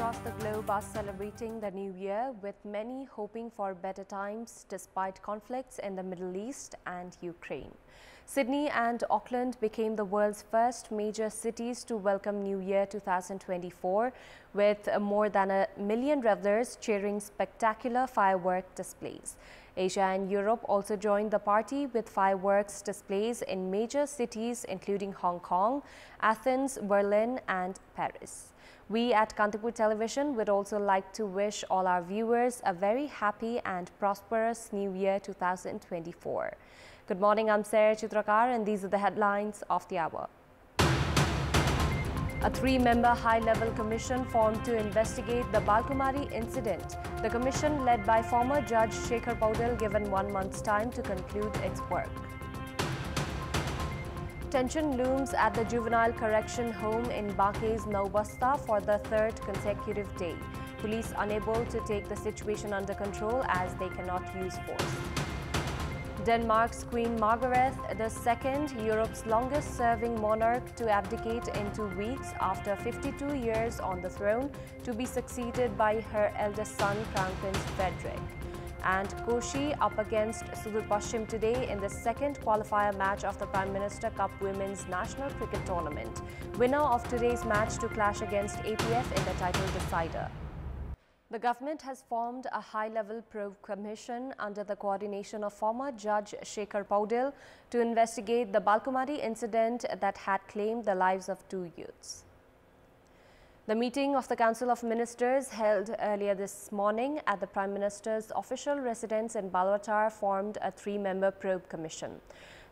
across the globe are celebrating the new year, with many hoping for better times despite conflicts in the Middle East and Ukraine. Sydney and Auckland became the world's first major cities to welcome New Year 2024, with more than 1 million revelers cheering spectacular firework displays. Asia and Europe also joined the party with fireworks displays in major cities including Hong Kong, Athens, Berlin and Paris. We at Kantipur Television would also like to wish all our viewers a very happy and prosperous New Year 2024. Good morning, I'm Chitrakar and these are the headlines of the hour. A 3-member high-level commission formed to investigate the Balkumari incident. The commission, led by former Judge Shekhar Paudel, given 1 month's time to conclude its work. Tension looms at the juvenile correction home in Bake's Naubasta for the 3rd consecutive day. Police unable to take the situation under control as they cannot use force. Denmark's Queen Margaret II, Europe's longest-serving monarch to abdicate in 2 weeks after 52 years on the throne, to be succeeded by her eldest son, Crown Prince Frederick. And Koshi up against Sudur Pashchim today in the 2nd qualifier match of the Prime Minister Cup Women's National Cricket Tournament. Winner of today's match to clash against APF in the title decider. The government has formed a high-level probe commission under the coordination of former Judge Shekhar Paudel to investigate the Balkumari incident that had claimed the lives of 2 youths. The meeting of the Council of Ministers held earlier this morning at the Prime Minister's official residence in Balwatar formed a 3-member probe commission.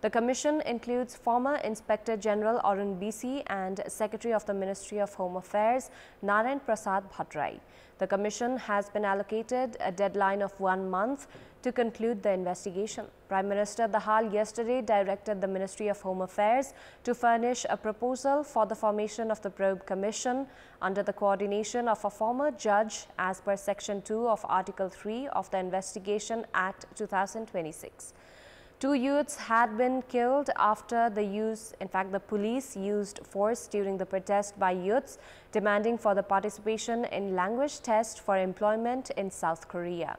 The commission includes former Inspector General Arun BC and Secretary of the Ministry of Home Affairs Narayan Prasad Bhattarai. The commission has been allocated a deadline of 1 month to conclude the investigation. Prime Minister Dahal yesterday directed the Ministry of Home Affairs to furnish a proposal for the formation of the probe commission under the coordination of a former judge as per Section 2 of Article 3 of the Investigation Act 2026. 2 youths had been killed after the police used force during the protest by youths demanding for the participation in language test for employment in South Korea.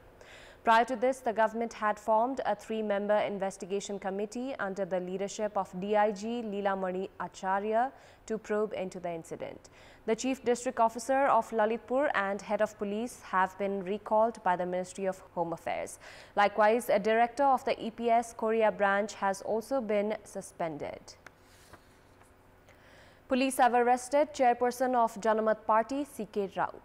Prior to this, the government had formed a 3-member investigation committee under the leadership of DIG Leela Mani Acharya to probe into the incident. The Chief District Officer of Lalitpur and Head of Police have been recalled by the Ministry of Home Affairs. Likewise, a Director of the EPS Korea branch has also been suspended. Police have arrested chairperson of Janata Party, C.K. Raut.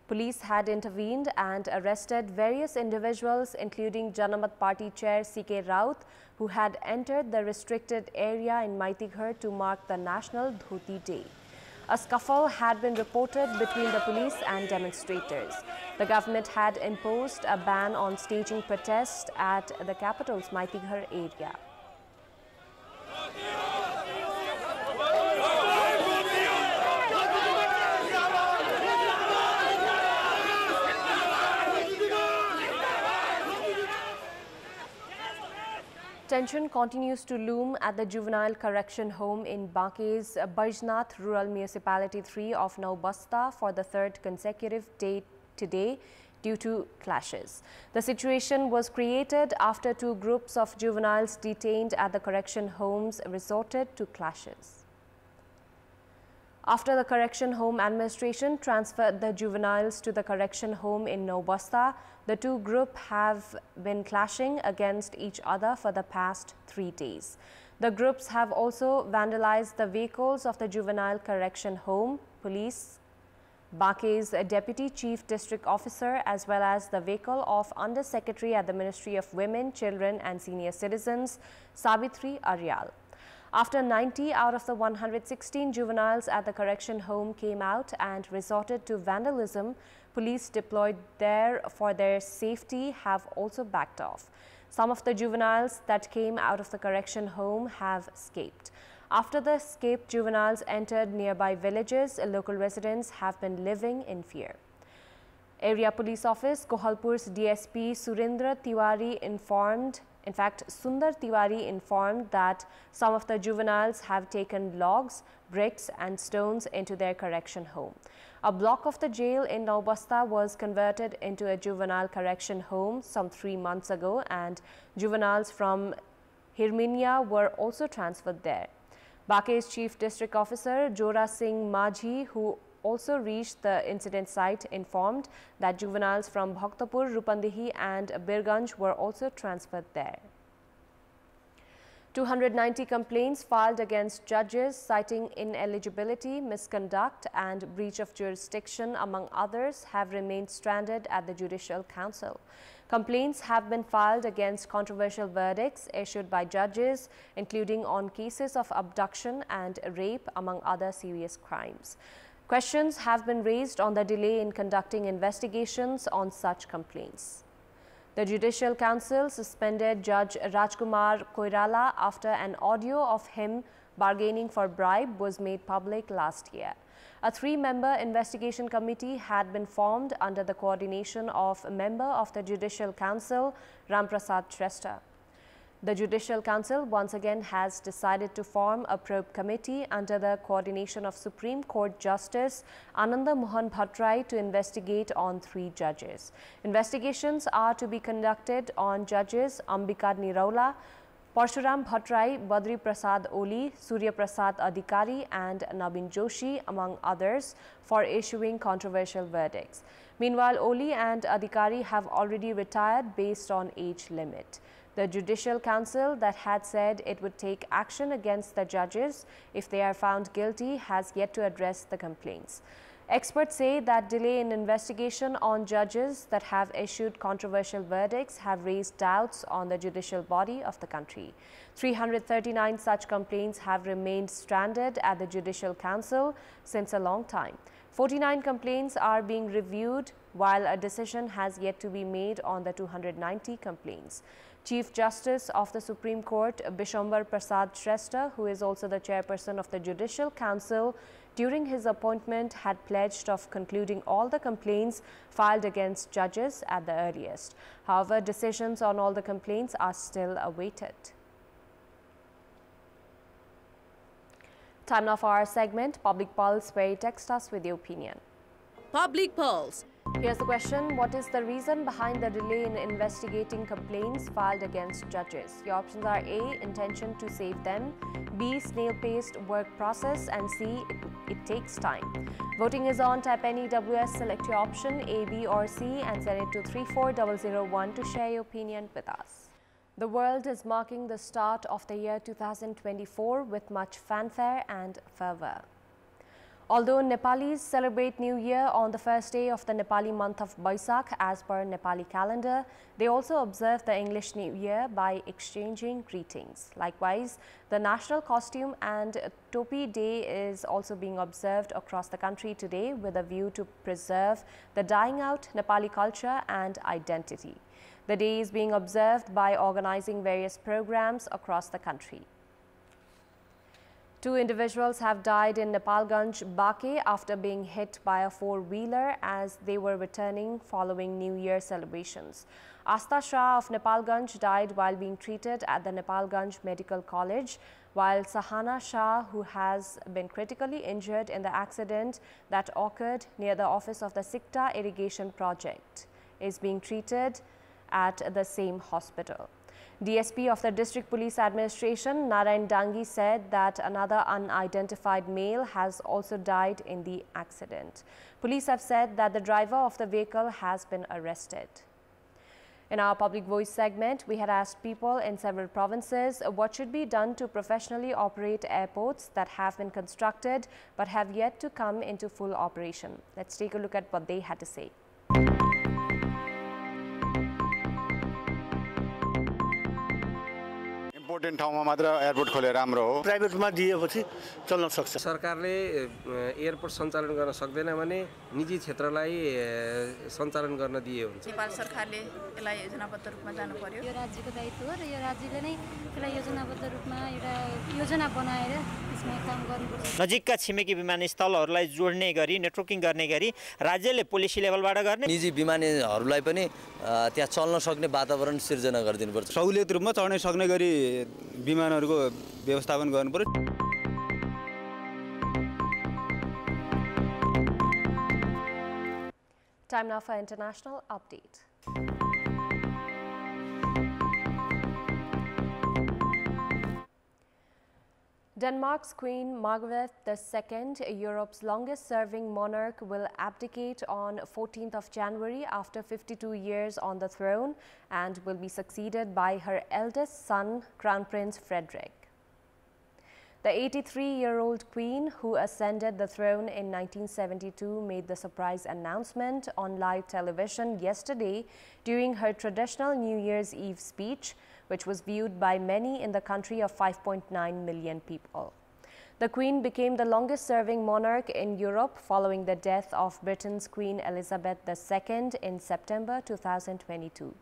Police had intervened and arrested various individuals, including Janata Party Chair C.K. Raut, who had entered the restricted area in Maitighar to mark the National Dhoti Day. A scuffle had been reported between the police and demonstrators. The government had imposed a ban on staging protests at the capital's Maitighar area. Tension continues to loom at the juvenile correction home in Bake's Bajnath Rural Municipality 3 of Naubasta for the 3rd consecutive day today due to clashes. The situation was created after 2 groups of juveniles detained at the correction homes resorted to clashes. After the correction home administration transferred the juveniles to the correction home in Naubasta, the 2 groups have been clashing against each other for the past 3 days. The groups have also vandalized the vehicles of the juvenile correction home, police, Bake's Deputy Chief District Officer, as well as the vehicle of Under Secretary at the Ministry of Women, Children and Senior Citizens, Sabitri Aryal. After 90 out of the 116 juveniles at the correction home came out and resorted to vandalism, police deployed there for their safety have also backed off. Some of the juveniles that came out of the correction home have escaped. After the escaped juveniles entered nearby villages, local residents have been living in fear. Area Police Office, Kohalpur's DSP Surendra Tiwari informed In fact, Sundar Tiwari informed that some of the juveniles have taken logs, bricks and stones into their correction home. A block of the jail in Naubasta was converted into a juvenile correction home some 3 months ago, and juveniles from Hirminia were also transferred there. Bake's Chief District Officer Jora Singh Majhi, who also reached the incident site, informed that juveniles from Bhaktapur, Rupandehi and Birganj were also transferred there. 290 complaints filed against judges citing ineligibility, misconduct and breach of jurisdiction, among others, have remained stranded at the Judicial Council. Complaints have been filed against controversial verdicts issued by judges, including on cases of abduction and rape, among other serious crimes. Questions have been raised on the delay in conducting investigations on such complaints. The Judicial Council suspended Judge Rajkumar Koirala after an audio of him bargaining for bribe was made public last year. A 3-member investigation committee had been formed under the coordination of a member of the Judicial Council, Ramprasad Shrestha. The Judicial Council once again has decided to form a probe committee under the coordination of Supreme Court Justice Ananda Mohan Bhattrai to investigate on 3 judges. Investigations are to be conducted on judges Ambika Niraula, Parshuram Bhattrai, Badri Prasad Oli, Surya Prasad Adhikari and Nabin Joshi, among others, for issuing controversial verdicts. Meanwhile, Oli and Adhikari have already retired based on age limit. The Judicial Council, that had said it would take action against the judges if they are found guilty, has yet to address the complaints. Experts say that delay in investigation on judges that have issued controversial verdicts have raised doubts on the judicial body of the country. 339 such complaints have remained stranded at the Judicial Council since a long time. 49 complaints are being reviewed, while a decision has yet to be made on the 290 complaints. Chief Justice of the Supreme Court, Bishambar Prasad Shrestha, who is also the chairperson of the Judicial Council, during his appointment had pledged of concluding all the complaints filed against judges at the earliest. However, decisions on all the complaints are still awaited. Time now for our segment, Public Pulse, where you text us with your opinion. Public Pulse. Here's the question. What is the reason behind the delay in investigating complaints filed against judges? Your options are A, intention to save them, B, snail-paced work process, and C, it takes time. Voting is on. Type any WS, select your option A, B or C and send it to 34001 to share your opinion with us. The world is marking the start of the year 2024 with much fanfare and fervor. Although Nepalis celebrate New Year on the first day of the Nepali month of Baisakh as per Nepali calendar, they also observe the English New Year by exchanging greetings. Likewise, the national costume and topi day is also being observed across the country today with a view to preserve the dying out Nepali culture and identity. The day is being observed by organizing various programs across the country. 2 individuals have died in Nepalganj, Bake after being hit by a 4-wheeler as they were returning following New Year celebrations. Asta Shah of Nepalganj died while being treated at the Nepalganj Medical College, while Sahana Shah, who has been critically injured in the accident that occurred near the office of the Sikta Irrigation Project, is being treated at the same hospital. DSP of the District Police Administration, Narayan Dangi, said that another unidentified male has also died in the accident. Police have said that the driver of the vehicle has been arrested. In our Public Voice segment, we had asked people in several provinces what should be done to professionally operate airports that have been constructed but have yet to come into full operation. Let's take a look at what they had to say. Important ठाउँमा मात्र airport खोले राम्रो हो प्राइभेटमा दिएपछि चल्न सक्छ सरकारले एयरपोर्ट सञ्चालन गर्न सक्दैन भने निजी क्षेत्रलाई सञ्चालन गर्न दिए हुन्छ नेपाल सरकारले यसलाई योजनाबद्ध रूपमा जानु पर्यो यो राज्यको दायित्व हो र यो राज्यले नै यसलाई योजनाबद्ध रूपमा एउटा योजना बनाएर त्यसमा काम गर्नुपर्छ नजिकका छिमेकी विमानस्थलहरूलाई जोड्ने गरी नेटवर्किङ गर्ने गरी राज्यले पोलिसी लेभलबाट गर्ने निजी विमानहरूलाई पनि त्यहाँ चल्न सक्ने वातावरण सिर्जना गरिदिनुपर्छ सहुलियत रूपमा चढ्न सक्ने गरी विमानहरूको व्यवस्थापन गर्नुपर्छ Time now for international update. Denmark's Queen Margaret II, Europe's longest-serving monarch, will abdicate on 14th of January after 52 years on the throne and will be succeeded by her eldest son, Crown Prince Frederik. The 83-year-old queen, who ascended the throne in 1972, made the surprise announcement on live television yesterday during her traditional New Year's Eve speech, which was viewed by many in the country of 5.9 million people. The Queen became the longest-serving monarch in Europe following the death of Britain's Queen Elizabeth II in September 2022.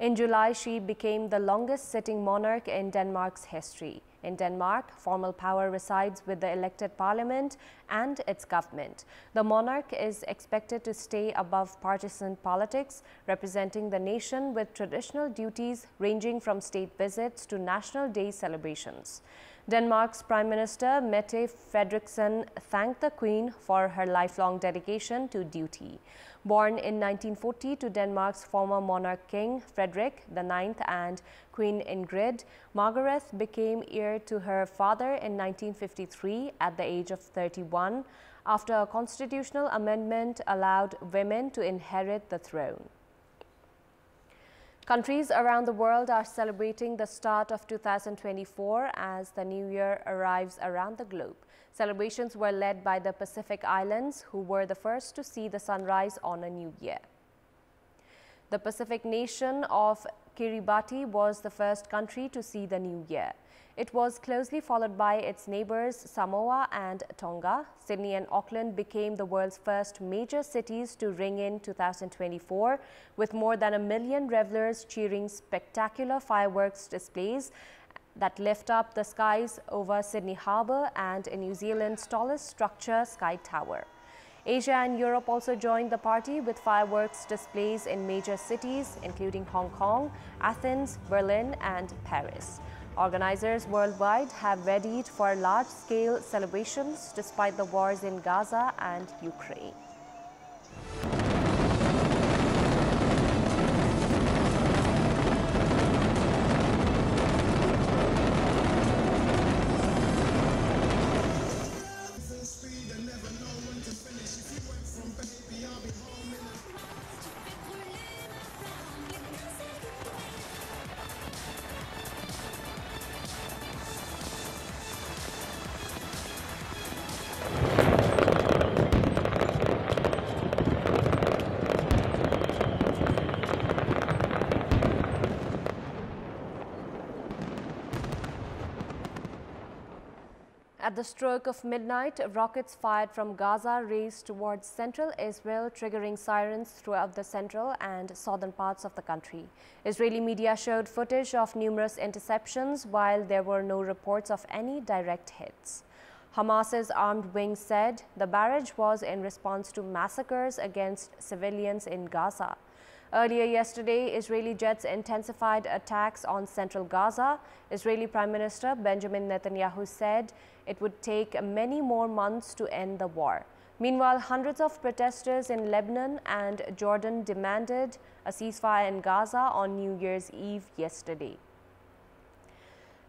In July, she became the longest-sitting monarch in Denmark's history. In Denmark, formal power resides with the elected parliament and its government. The monarch is expected to stay above partisan politics, representing the nation with traditional duties ranging from state visits to National Day celebrations. Denmark's Prime Minister Mette Frederiksen thanked the Queen for her lifelong dedication to duty. Born in 1940 to Denmark's former monarch King Frederik IX and Queen Ingrid, Margaret became heir to her father in 1953 at the age of 31, after a constitutional amendment allowed women to inherit the throne. Countries around the world are celebrating the start of 2024 as the new year arrives around the globe. Celebrations were led by the Pacific Islands, who were the first to see the sunrise on a new year. The Pacific nation of Kiribati was the first country to see the new year. It was closely followed by its neighbors Samoa and Tonga. Sydney and Auckland became the world's first major cities to ring in 2024, with more than 1 million revelers cheering spectacular fireworks displays that lift up the skies over Sydney Harbour and New Zealand's tallest structure, Sky Tower. Asia and Europe also joined the party with fireworks displays in major cities, including Hong Kong, Athens, Berlin, and Paris. Organizers worldwide have readied for large-scale celebrations despite the wars in Gaza and Ukraine. At the stroke of midnight, rockets fired from Gaza raced towards central Israel, triggering sirens throughout the central and southern parts of the country. Israeli media showed footage of numerous interceptions, while there were no reports of any direct hits. Hamas's armed wing said the barrage was in response to massacres against civilians in Gaza. Earlier yesterday, Israeli jets intensified attacks on central Gaza. Israeli Prime Minister Benjamin Netanyahu said it would take many more months to end the war. Meanwhile, hundreds of protesters in Lebanon and Jordan demanded a ceasefire in Gaza on New Year's Eve yesterday.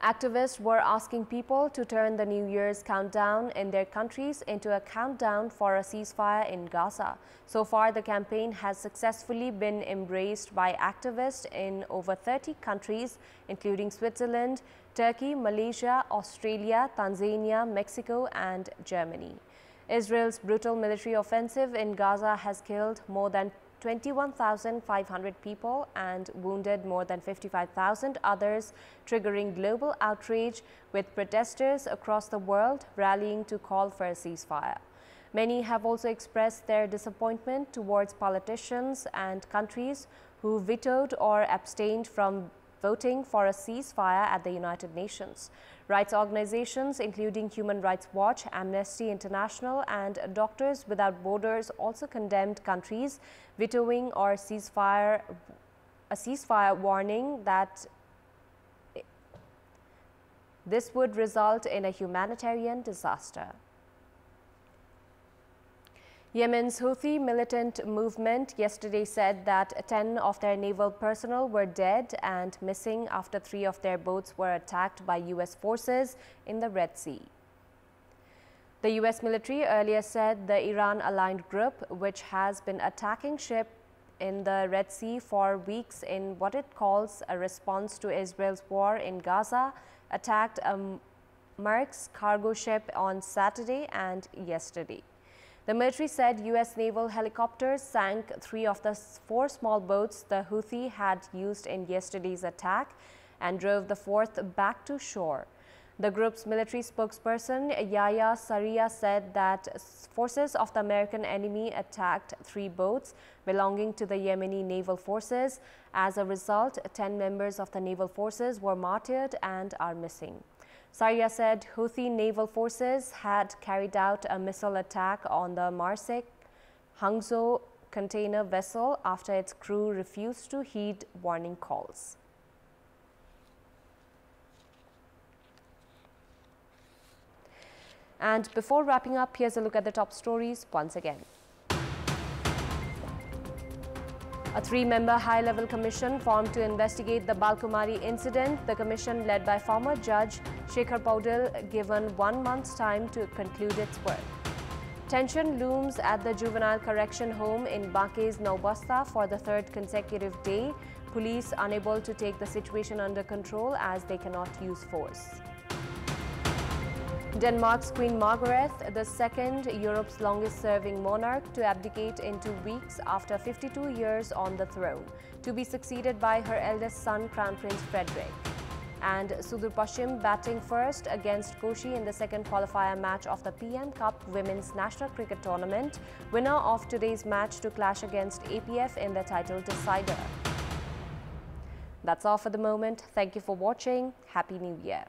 Activists were asking people to turn the New Year's countdown in their countries into a countdown for a ceasefire in Gaza. So far, the campaign has successfully been embraced by activists in over 30 countries, including Switzerland, Turkey, Malaysia, Australia, Tanzania, Mexico, and Germany. Israel's brutal military offensive in Gaza has killed more than 21,500 people and wounded more than 55,000 others, triggering global outrage with protesters across the world rallying to call for a ceasefire. Many have also expressed their disappointment towards politicians and countries who vetoed or abstained from voting for a ceasefire at the United Nations. Rights organizations including Human Rights Watch, Amnesty International and Doctors Without Borders also condemned countries vetoing or a ceasefire warning that this would result in a humanitarian disaster. Yemen's Houthi militant movement yesterday said that 10 of their naval personnel were dead and missing after 3 of their boats were attacked by U.S. forces in the Red Sea. The U.S. military earlier said the Iran-aligned group, which has been attacking ships in the Red Sea for weeks in what it calls a response to Israel's war in Gaza, attacked a Maersk cargo ship on Saturday and yesterday. The military said U.S. naval helicopters sank 3 of the 4 small boats the Houthi had used in yesterday's attack and drove the 4th back to shore. The group's military spokesperson, Yahya Sarria, said that forces of the American enemy attacked 3 boats belonging to the Yemeni naval forces. As a result, 10 members of the naval forces were martyred and are missing. Sarria said Houthi naval forces had carried out a missile attack on the Maersk Hangzhou container vessel after its crew refused to heed warning calls. And before wrapping up, here's a look at the top stories once again. A 3-member high-level commission formed to investigate the Balkumari incident. The commission, led by former judge Shekhar Paudel, given 1 month's time to conclude its work. Tension looms at the juvenile correction home in Bake's Naubasta for the 3rd consecutive day. Police unable to take the situation under control as they cannot use force. Denmark's Queen Margaret, the 2nd Europe's longest-serving monarch, to abdicate in 2 weeks after 52 years on the throne, to be succeeded by her eldest son, Crown Prince Frederick. And Sudur Pashchim batting first against Koshi in the 2nd qualifier match of the PM Cup Women's National Cricket Tournament. Winner of today's match to clash against APF in the title decider. That's all for the moment. Thank you for watching. Happy New Year.